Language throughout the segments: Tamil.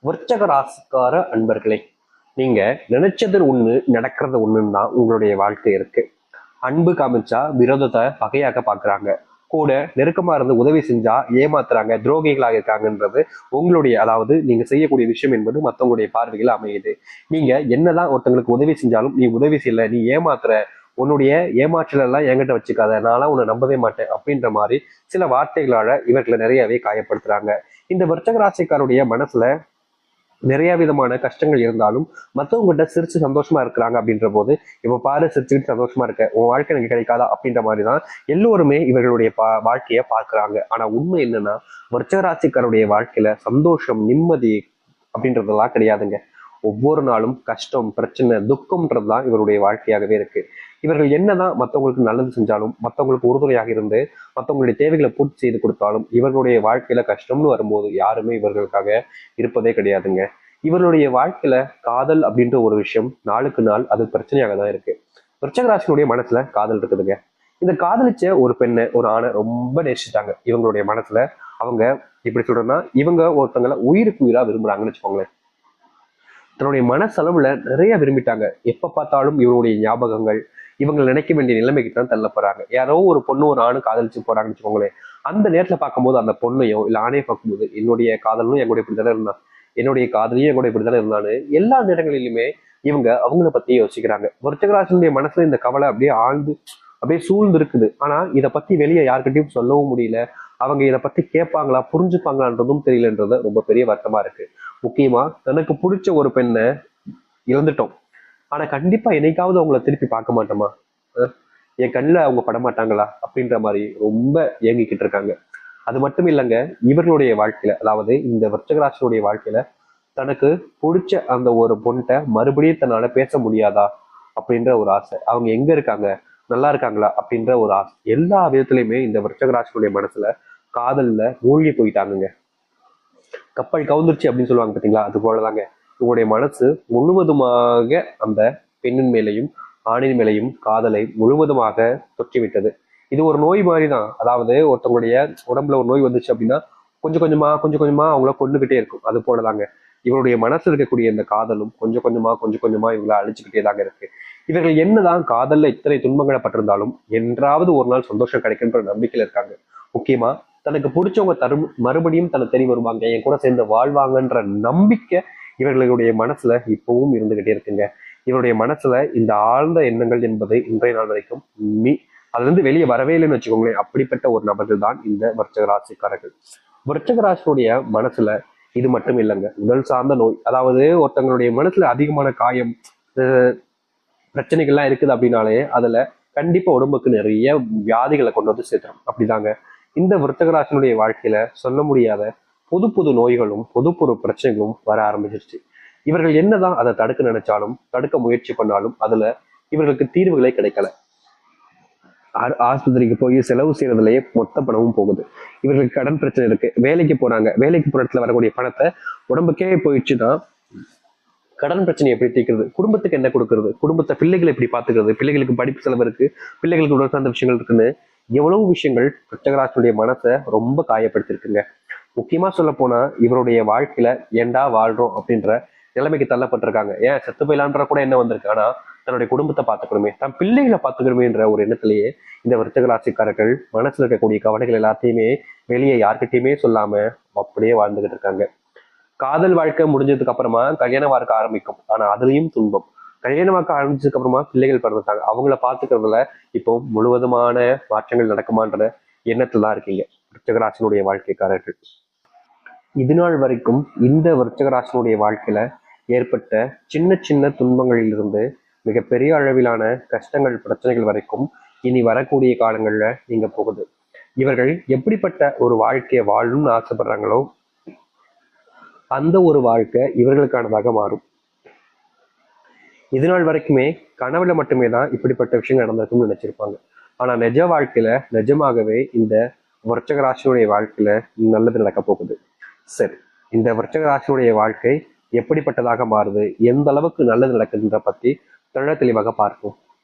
விருச்சக ராசிக்கார அன்பர்களே, நீங்க நினைச்சது ஒண்ணு நடக்கிறது ஒண்ணுன்னு தான் உங்களுடைய வாழ்க்கை இருக்கு. அன்பு காமிச்சா விரோதத்தை பகையாக பாக்குறாங்க, கூட நெருக்கமா இருந்து உதவி செஞ்சா ஏமாத்துறாங்க, துரோகிகளாக இருக்காங்கன்றது உங்களுடைய, அதாவது நீங்க செய்யக்கூடிய விஷயம் என்பது மற்றவங்களுடைய பார்வைகள் அமையுது. நீங்க என்னதான் ஒருத்தங்களுக்கு உதவி செஞ்சாலும் நீ உதவி செய்யல, நீ ஏமாத்துற, உன்னுடைய ஏமாற்றல் எல்லாம் என்கிட்ட வச்சுக்காத, நான்லாம் உன்னை நம்பவே மாட்டேன் அப்படின்ற மாதிரி சில வார்த்தைகளால இவர்களை நிறையவே காயப்படுத்துறாங்க. இந்த விருச்சக ராசிக்காருடைய மனசுல நிறைய விதமான கஷ்டங்கள் இருந்தாலும் மற்றவங்ககிட்ட சிரிச்சு சந்தோஷமா இருக்கிறாங்க அப்படின்ற போது, இப்ப பாரு சிரிச்சுக்கிட்டு சந்தோஷமா இருக்க, உன் வாழ்க்கை எனக்கு கிடைக்காதா அப்படின்ற மாதிரிதான் எல்லோருமே இவர்களுடைய வாழ்க்கைய பார்க்கிறாங்க. ஆனா உண்மை என்னன்னா, விருச்சிக ராசிக்காருடைய வாழ்க்கையில சந்தோஷம், நிம்மதி அப்படின்றதெல்லாம் கிடையாதுங்க. ஒவ்வொரு நாளும் கஷ்டம், பிரச்சனை, துக்கம்ன்றதுதான் இவருடைய வாழ்க்கையாகவே இருக்கு. இவர்கள் என்னதான் மற்றவங்களுக்கு நல்லது செஞ்சாலும், மற்றவங்களுக்கு உறுதுணையாக இருந்து மற்றவங்களுடைய தேவைகளை பூர்த்தி செய்து கொடுத்தாலும், இவர்களுடைய வாழ்க்கையில கஷ்டம்னு வரும்போது யாருமே இவர்களுக்காக இருப்பதே கிடையாதுங்க. இவர்களுடைய வாழ்க்கையில காதல் அப்படின்ற ஒரு விஷயம் நாளுக்கு நாள் அது பிரச்சனையாக தான் இருக்கு. விருச்சிக ராசியினுடைய மனசுல காதல் இருக்குதுங்க. இந்த காதலிச்ச ஒரு பெண்ணை, ஒரு ஆணை ரொம்ப நேசிட்டாங்க. இவங்களுடைய மனசுல அவங்க இப்படி சொல்றேன்னா, இவங்க ஒருத்தங்களை உயிருக்கு உயிரா விரும்புறாங்கன்னு வச்சுக்கோங்களேன். தன்னுடைய மனசளவுல நிறைய விரும்பிட்டாங்க. எப்ப பார்த்தாலும் இவருடைய ஞாபகங்கள், இவங்க நினைக்க வேண்டிய நிலைமைக்கு தான் தள்ளப்படுறாங்க. யாரோ ஒரு பொண்ணு ஒரு ஆணு காதலிச்சு போறாங்கன்னு வச்சுக்கோங்களேன். அந்த நேரத்துல பார்க்கும்போது அந்த பொண்ணையோ இல்ல ஆணையை பார்க்கும்போது, என்னுடைய காதலும் என் கூட இப்படித்தானே இருந்தான், என்னுடைய காதலியும் என் கூட இப்படித்தானே இருந்தான்னு எல்லா நேரங்களிலுமே இவங்க அவங்கள பத்தி யோசிக்கிறாங்க. விருச்சிக மனசுல இந்த கவலை அப்படியே ஆழ்ந்து அப்படியே சூழ்ந்து இருக்குது. ஆனா இதை பத்தி வெளியே யாருக்கிட்டையும் சொல்லவும் முடியல. அவங்க இதை பத்தி கேட்பாங்களா, புரிஞ்சுப்பாங்களான்றதும் தெரியலன்றது ரொம்ப பெரிய வருத்தமா இருக்கு. முக்கியமா தனக்கு பிடிச்ச ஒரு பெண்ணை இழந்துட்டோம், ஆனா கண்டிப்பா என்னைக்காவது அவங்கள திருப்பி பார்க்க மாட்டோமா, என் கண்ணில் அவங்க படமாட்டாங்களா அப்படின்ற மாதிரி ரொம்ப ஏங்கிக்கிட்டு இருக்காங்க. அது மட்டும் இல்லைங்க, இவர்களுடைய வாழ்க்கையில, அதாவது இந்த விருச்சிக வாழ்க்கையில தனக்கு பிடிச்ச அந்த ஒரு பொண்ணை மறுபடியும் தன்னால பேச முடியாதா அப்படின்ற ஒரு ஆசை, அவங்க எங்க இருக்காங்க, நல்லா இருக்காங்களா அப்படின்ற ஒரு ஆசை, எல்லா விதத்திலையுமே இந்த விருச்சிக மனசுல காதல்ல மூழ்கி போயிட்டாங்க. கப்பல் கவுந்துருச்சு அப்படின்னு சொல்லுவாங்க பார்த்தீங்களா, அது போலதாங்க உங்களுடைய மனசு முழுவதுமாக அந்த பெண்ணின் மேலையும் ஆணின் மேலையும் காதலை முழுவதுமாக தொற்றிவிட்டது. இது ஒரு நோய் மாதிரி தான். அதாவது ஒருத்தவங்களுடைய உடம்புல ஒரு நோய் வந்துச்சு அப்படின்னா கொஞ்சம் கொஞ்சமா கொஞ்சம் கொஞ்சமா அவங்கள கொண்டுகிட்டே இருக்கும். அது போலதாங்க இவருடைய மனசு இருக்கக்கூடிய இந்த காதலும் கொஞ்சம் கொஞ்சமா இவங்களை அழிச்சுக்கிட்டே தாங்க இருக்கு. இவர்கள் என்னதான் காதல்ல இத்தனை துன்பங்களை பட்டிருந்தாலும் என்றாவது ஒரு நாள் சந்தோஷம் கிடைக்குன்ற நம்பிக்கையில இருக்காங்க. முக்கியமா தனக்கு பிடிச்சவங்க மறுபடியும் தன்னை தெரிய வருவாங்க, என் கூட சேர்ந்து வாழ்வாங்கன்ற நம்பிக்கை இவர்களுடைய மனசுல இப்பவும் இருந்துகிட்டே இருக்குங்க. இவருடைய மனசுல இந்த ஆழ்ந்த எண்ணங்கள் என்பது இன்றைய நாள் வரைக்கும் அதுல இருந்து வெளியே வரவே இல்லைன்னு வச்சுக்கோங்களேன். அப்படிப்பட்ட ஒரு நபர்கள் தான் இந்த விருச்சிக ராசிக்காரர்கள். விருச்சிக ராசியுடைய மனசுல இது மட்டும் இல்லைங்க, உடல் சார்ந்த நோய், அதாவது ஒருத்தங்களுடைய மனசுல அதிகமான காயம், பிரச்சனைகள்லாம் இருக்குது அப்படின்னாலே அதுல கண்டிப்பா உடம்புக்கு நிறைய வியாதிகளை கொண்டு வந்து சேர்த்துரும். அப்படிதாங்க இந்த விருச்சிக வாழ்க்கையில சொல்ல முடியாத புது புது நோய்களும் புது புது பிரச்சனைகளும் வர ஆரம்பிச்சிருச்சு. இவர்கள் என்னதான் அதை தடுக்க நினைச்சாலும், தடுக்க முயற்சி பண்ணாலும் அதுல இவர்களுக்கு தீர்வுகளே கிடைக்கல. ஆஸ்பத்திரிக்கு போய் செலவு செய்யறதுலயே மொத்த பணமும் போகுது. இவர்களுக்கு கடன் பிரச்சனை இருக்கு, வேலைக்கு போறாங்க, வேலைக்கு போற இடத்துல வரக்கூடிய பணத்தை உடம்புக்கே போயிடுச்சுன்னா கடன் பிரச்சனை எப்படி தீர்க்கிறது, குடும்பத்துக்கு என்ன கொடுக்கறது, குடும்பத்தை பிள்ளைகளை எப்படி பாத்துக்கிறது, பிள்ளைகளுக்கு படிப்பு செலவு இருக்கு, பிள்ளைகளுக்கு உடல் சார்ந்த விஷயங்கள் இருக்குன்னு எவ்வளவு விஷயங்கள் விருச்சிக மனசை ரொம்ப காயப்படுத்திருக்குங்க. முக்கியமா சொல்ல போனா இவருடைய வாழ்க்கையில ஏண்டா வாழ்றோம் அப்படின்ற நிலைமைக்கு தள்ளப்பட்டிருக்காங்க. ஏன் செத்து போயிலான்ற கூட என்ன வந்திருக்கு, ஆனா தன்னுடைய குடும்பத்தை பார்த்துக்கணுமே, தன் பிள்ளைகளை பார்த்துக்கணுமேன்ற ஒரு எண்ணத்திலேயே இந்த விருச்சிக மனசுல இருக்கக்கூடிய கவலைகள் எல்லாத்தையுமே வெளியே யார்கிட்டயுமே சொல்லாம அப்படியே வாழ்ந்துகிட்டு இருக்காங்க. காதல் வாழ்க்கை முடிஞ்சதுக்கு அப்புறமா கல்யாண வாழ்க்கை ஆரம்பிக்கும், ஆனா அதுலயும் துன்பம். கல்யாண வாழ்க்கை ஆரம்பிச்சதுக்கு அப்புறமா பிள்ளைகள் பிறந்துட்டாங்க, அவங்கள பாத்துக்கிறதுல இப்போ முழுவதுமான மாற்றங்கள் நடக்குமான்ற எண்ணத்துல தான் இருக்கீங்க விருச்சிக வாழ்க்கைக்காரர்கள். இது நாள் வரைக்கும் இந்த விருச்சிக வாழ்க்கையில ஏற்பட்ட சின்ன சின்ன துன்பங்களிலிருந்து மிகப்பெரிய அளவிலான கஷ்டங்கள், பிரச்சனைகள் வரைக்கும் இனி வரக்கூடிய காலங்கள்ல நீங்க போகுது. இவர்கள் எப்படிப்பட்ட ஒரு வாழ்க்கையை வாழணும்னு ஆசைப்படுறாங்களோ அந்த ஒரு வாழ்க்கை இவர்களுக்கானதாக மாறும். இது நாள் வரைக்குமே கனவுல மட்டுமே தான் இப்படிப்பட்ட விஷயம் நடந்திருக்கும்னு நினைச்சிருப்பாங்க. ஆனா நிஜ வாழ்க்கையில நிஜமாகவே இந்த விருச்சிக வாழ்க்கையில நல்லது நடக்க போகுது. சரி, இந்த விருச்சிக வாழ்க்கை எப்படிப்பட்டதாக மாறுது, எந்த அளவுக்கு நல்லது நடக்குதுன்ற பத்தி தெளிவாக பார்ப்போம்.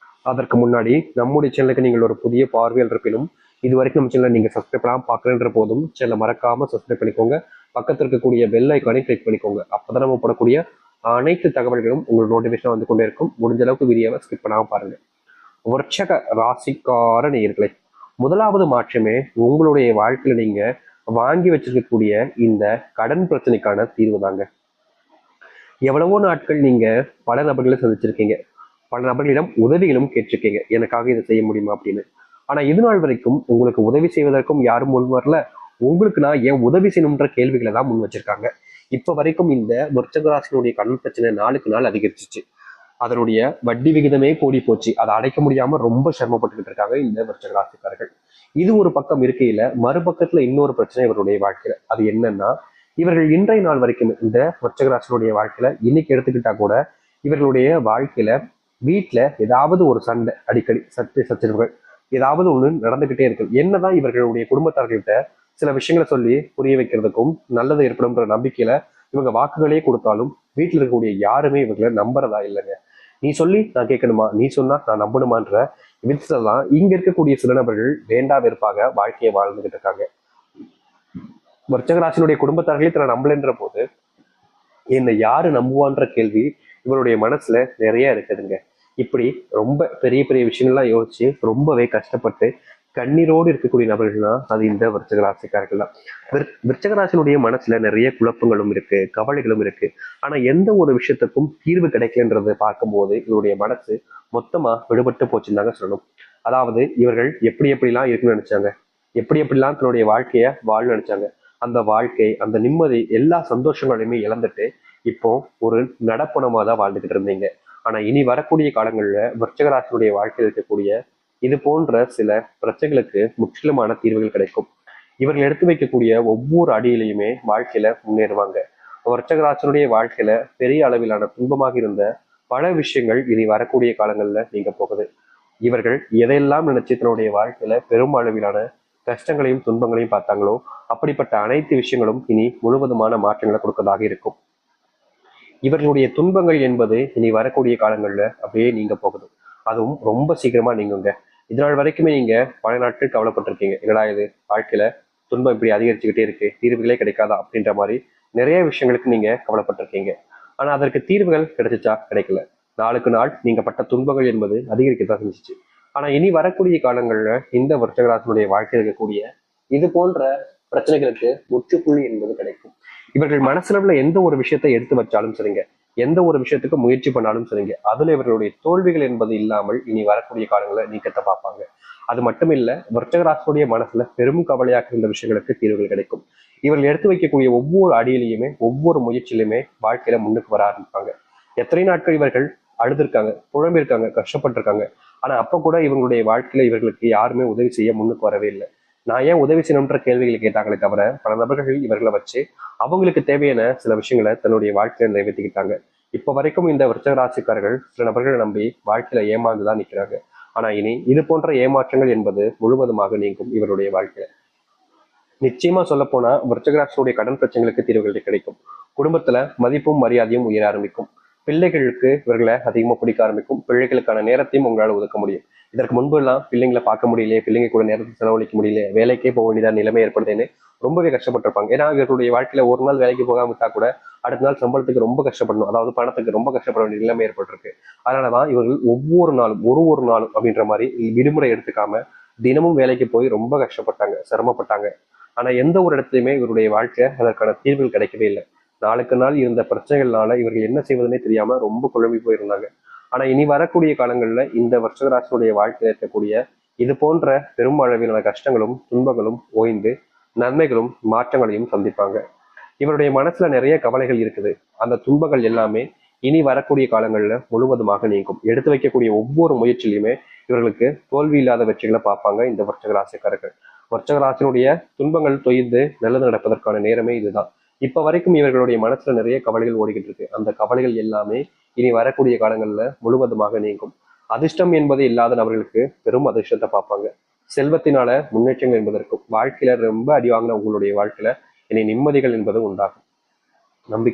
அதற்கு முன்னாடி நம்முடைய சேனலுக்கு நீங்கள் ஒரு புதிய பார்வையில் இருப்பினும் இது வரைக்கும் நம்ம சேனலை நீங்க சப்ஸ்கிரைப் பண்ணாம பார்க்கலன்ற போதும் சேனலை மறக்காம சப்ஸ்கிரைப் பண்ணிக்கோங்க. பக்கத்தில் இருக்கக்கூடிய பெல் ஐக்கானை கிளிக் பண்ணிக்கோங்க. அப்பதான் நம்ம போடக்கூடிய அனைத்து தகவல்களும் உங்களுக்கு நோட்டிபிகேஷன் வந்து கொண்டே இருக்கும். முடிஞ்ச அளவுக்கு வீடியோவை ஸ்கிப் பண்ணாம பாருங்க. விருச்சக ராசிக்கார நேயர்களே, முதலாவது மாற்றமே உங்களுடைய வாழ்க்கையில நீங்க வாங்கி வச்சிருக்கக்கூடிய இந்த கடன் பிரச்சனைக்கான தீர்வு தாங்க. எவ்வளவோ நாட்கள் நீங்க பல நபர்களை சந்திச்சிருக்கீங்க, பல நபர்களிடம் உதவிகளும் கேட்டிருக்கீங்க, எனக்காக இதை செய்ய முடியுமா அப்படின்னு. ஆனா இது நாள் வரைக்கும் உங்களுக்கு உதவி செய்வதற்கும் யாரும் முன் வரல. உங்களுக்கு நான் ஏன் உதவி செய்யணும்ன்ற கேள்விகளை தான் முன் வச்சிருக்காங்க. இப்ப வரைக்கும் இந்த விருச்சிக ராசியினுடைய கடன் பிரச்சனை நாளுக்கு நாள் அதிகரிச்சிச்சு. அதனுடைய வட்டி விகிதமே கூடி போச்சு. அதை அடைக்க முடியாம ரொம்ப சிரமப்பட்டுக்கிட்டு இருக்காங்க இந்த விருச்சிக ராசிக்காரர்கள். இது ஒரு பக்கம் இருக்கையில மறுபக்கத்துல இன்னொரு பிரச்சனை இவருடைய வாழ்க்கையில. அது என்னன்னா, இவர்கள் இன்றைய நாள் வரைக்கும் இந்த விருச்சிக ராசியினுடைய வாழ்க்கையில இன்னைக்கு எடுத்துக்கிட்டா கூட இவர்களுடைய வாழ்க்கையில வீட்டுல ஏதாவது ஒரு சண்டை, அடிக்கடி சச்சரவுகள் ஏதாவது ஒண்ணு நடந்துகிட்டே இருக்கு. என்னதான் இவர்களுடைய குடும்பத்தார்கிட்ட சில விஷயங்களை சொல்லி புரிய வைக்கிறதுக்கும் நல்லது ஏற்படும்ன்ற நம்பிக்கையில இவங்க வாக்குகளே கொடுத்தாலும் வீட்டுல இருக்கக்கூடிய யாருமே இவங்களை நம்புறதா இல்லைங்க. நீ சொல்லி நான் கேட்கணுமா, நீ சொன்னா நான் நம்பணுமான்ற விதத்துலதான் இங்க இருக்கக்கூடிய சில நபர்கள் வேண்டா வெறுப்பாக வாழ்க்கையை வாழ்ந்துகிட்டு இருக்காங்க. விருச்சிக ராசியினுடைய குடும்பத்தார்களே தன்னை நம்பலன்ற போது என்னை யாரு நம்புவான்ற கேள்வி இவருடைய மனசுல நிறைய இருக்குதுங்க. இப்படி ரொம்ப பெரிய பெரிய விஷயங்கள்லாம் யோசிச்சு ரொம்பவே கஷ்டப்பட்டு கண்ணீரோடு இருக்கக்கூடிய நபர்கள்னா அது இந்த விருச்சிக ராசிக்காரர்கள் தான். விருச்சிக ராசியினுடைய மனசுல நிறைய குழப்பங்களும் இருக்கு, கவலைகளும் இருக்கு. ஆனா எந்த ஒரு விஷயத்துக்கும் தீர்வு கிடைக்கலன்றதை பார்க்கும்போது இவருடைய மனசு மொத்தமா விடுபட்டு போச்சுன்னு தாங்க சொல்லணும். அதாவது இவர்கள் எப்படி எப்படிலாம் இருக்குன்னு நினைச்சாங்க, எப்படி எப்படிலாம் தன்னுடைய வாழ்க்கைய வாழ நினைச்சாங்க, அந்த வாழ்க்கை, அந்த நிம்மதி, எல்லா சந்தோஷங்களையுமே இழந்துட்டு இப்போ ஒரு நடப்பணமா தான் வாழ்ந்துகிட்டு இருந்தீங்க. ஆனா இனி வரக்கூடிய காலங்கள்ல விருச்சிக ராசியினுடைய வாழ்க்கையில் இருக்கக்கூடிய இது போன்ற சில பிரச்சனைகளுக்கு முற்றிலுமான தீர்வுகள் கிடைக்கும். இவர்கள் எடுத்து வைக்கக்கூடிய ஒவ்வொரு அடியிலையுமே வாழ்க்கையில முன்னேறுவாங்க. விருச்சிக ராசியினுடைய வாழ்க்கையில பெரிய அளவிலான துன்பமாக இருந்த பல விஷயங்கள் இனி வரக்கூடிய காலங்கள்ல நீங்க போகுது. இவர்கள் எதையெல்லாம் நினைச்சு தன்னுடைய வாழ்க்கையில பெரும் அளவிலான கஷ்டங்களையும் துன்பங்களையும் பார்த்தாங்களோ அப்படிப்பட்ட அனைத்து விஷயங்களும் இனி முழுவதுமான மாற்றங்களை கொடுக்கதாக இருக்கும். இவர்களுடைய துன்பங்கள் என்பது இனி வரக்கூடிய காலங்கள்ல அப்படியே நீங்க போகுது. அதுவும் ரொம்ப சீக்கிரமா நீங்குங்க. இதனால் வரைக்குமே நீங்க பல நாட்கள் கவலைப்பட்டிருக்கீங்க, என்னடா இது வாழ்க்கையில துன்பம் இப்படி அதிகரிச்சுக்கிட்டே இருக்கு, தீர்வுகளே கிடைக்காதா அப்படின்ற மாதிரி நிறைய விஷயங்களுக்கு நீங்க கவலைப்பட்டிருக்கீங்க. ஆனா அதற்கு தீர்வுகள் கிடைச்சிச்சா? கிடைக்கல. நாளுக்கு நாள் நீங்க பட்ட துன்பங்கள் என்பது அதிகரிக்கத்தான் செஞ்சிச்சு. ஆனா இனி வரக்கூடிய காலங்கள்ல இந்த விருச்சிக ராசியினுடைய வாழ்க்கையில் இருக்கக்கூடிய இது போன்ற பிரச்சனைகளுக்கு முற்றுப்புள்ளி என்பது கிடைக்கும். இவர்கள் மனசுல எந்த ஒரு விஷயத்தை எடுத்து வச்சாலும் சரிங்க, எந்த ஒரு விஷயத்துக்கு முயற்சி பண்ணாலும் சரிங்க, அதுல இவர்களுடைய தோல்விகள் என்பது இல்லாமல் இனி வரக்கூடிய காலங்களை நீக்கத்தை பார்ப்பாங்க. அது மட்டும் இல்ல, விருச்சிக ராசியுடைய மனசுல பெரும் கவலையாக இருந்த விஷயங்களுக்கு தீர்வுகள் கிடைக்கும். இவர்கள் எடுத்து வைக்கக்கூடிய ஒவ்வொரு அடியிலையுமே ஒவ்வொரு முயற்சியிலுமே வாழ்க்கையில முன்னுக்கு வர ஆரம்பிப்பாங்க. எத்தனை நாட்கள் இவர்கள் அழுதுருக்காங்க, புழம்பிருக்காங்க, கஷ்டப்பட்டிருக்காங்க. ஆனா அப்ப கூட இவங்களுடைய வாழ்க்கையில இவர்களுக்கு யாருமே உதவி செய்ய முன்னுக்கு வரவே இல்லை. நான் ஏன் உதவி செய்யணும்ன்ற கேள்விகளை கேட்டாங்களே தவிர பல நபர்கள் இவர்களை வச்சு அவங்களுக்கு தேவையான சில விஷயங்களை தன்னுடைய வாழ்க்கையில நிறைவேற்றிக்கிட்டாங்க. இப்ப வரைக்கும் இந்த விருச்சிக ராசிக்காரர்கள் சில நபர்களை நம்பி வாழ்க்கையில ஏமாந்துதான் நிற்கிறாங்க. ஆனா இனி இது போன்ற ஏமாற்றங்கள் என்பது முழுவதுமாக நீங்கும் இவருடைய வாழ்க்கையில. நிச்சயமா சொல்ல போனா விருச்சிக ராசியுடைய கடன் பிரச்சனைகளுக்கு தீர்வுகள் கிடைக்கும். குடும்பத்துல மதிப்பும் மரியாதையும் உயர ஆரம்பிக்கும். பிள்ளைகளுக்கு இவர்களை அதிகமா பிடிக்க ஆரம்பிக்கும். பிள்ளைகளுக்கான நேரத்தையும் உங்களால் ஒதுக்க முடியும். இதற்கு முன்பு எல்லாம் பிள்ளைங்களை பார்க்க முடியலையே, பிள்ளைங்க கூட நேரத்தை செலவழிக்க முடியல, வேலைக்கே போக வேண்டியதான் நிலைமை ஏற்படுதுன்னு ரொம்பவே கஷ்டப்பட்டிருப்பாங்க. ஏன்னா இவர்களுடைய வாழ்க்கையில ஒரு நாள் வேலைக்கு போகாம விட்டா கூட அடுத்த நாள் சம்பளத்துக்கு ரொம்ப கஷ்டப்படணும், அதாவது பணத்துக்கு ரொம்ப கஷ்டப்பட வேண்டிய நிலைமை ஏற்பட்டிருக்கு. அதனாலதான் இவர்கள் ஒவ்வொரு நாளும் ஒரு நாளும் அப்படின்ற மாதிரி விடுமுறை எடுத்துக்காம தினமும் வேலைக்கு போய் ரொம்ப கஷ்டப்பட்டாங்க, சிரமப்பட்டாங்க. ஆனா எந்த ஒரு இடத்துலையுமே இவருடைய வாழ்க்கை அதற்கான தீர்வுகள் கிடைக்கவே இல்லை. நாளுக்கு நாள் இருந்த பிரச்சனைகள்னால இவர்கள் என்ன செய்வதுன்னே தெரியாம ரொம்ப குழம்பி போயிருந்தாங்க. ஆனா இனி வரக்கூடிய காலங்கள்ல இந்த விருச்சிக ராசியுடைய வாழ்க்கையில் இருக்கக்கூடிய இது போன்ற பெரும் அளவிலான கஷ்டங்களும் துன்பங்களும் ஓய்ந்து நன்மைகளும் மாற்றங்களையும் சந்திப்பாங்க. இவருடைய மனசுல நிறைய கவலைகள் இருக்குது. அந்த துன்பங்கள் எல்லாமே இனி வரக்கூடிய காலங்கள்ல முழுவதுமாக நீங்கும். எடுத்து வைக்கக்கூடிய ஒவ்வொரு முயற்சியிலுமே இவர்களுக்கு தோல்வி இல்லாத வெற்றிகளை பார்ப்பாங்க இந்த விருச்சிக ராசிக்காரர்கள். விருச்சிக ராசியினுடைய துன்பங்கள் தொய்ந்து நல்லது நடப்பதற்கான நேரமே இதுதான். இப்ப வரைக்கும் இவர்களுடைய மனசுல நிறைய கவலைகள் ஓடிக்கிட்டு இருக்கு. அந்த கவலைகள் எல்லாமே இனி வரக்கூடிய காலங்கள்ல முழுவதுமாக நீங்கும். அதிர்ஷ்டம் என்பது இல்லாத நபர்களுக்கு பெரும் அதிர்ஷ்டத்தை பார்ப்பாங்க. செல்வத்தினால முன்னேற்றங்கள் என்பதற்கும் வாழ்க்கையில ரொம்ப அடி வாங்கின உங்களுடைய வாழ்க்கையில இனி நிம்மதிகள் என்பது உண்டாகும். நம்பிக்கை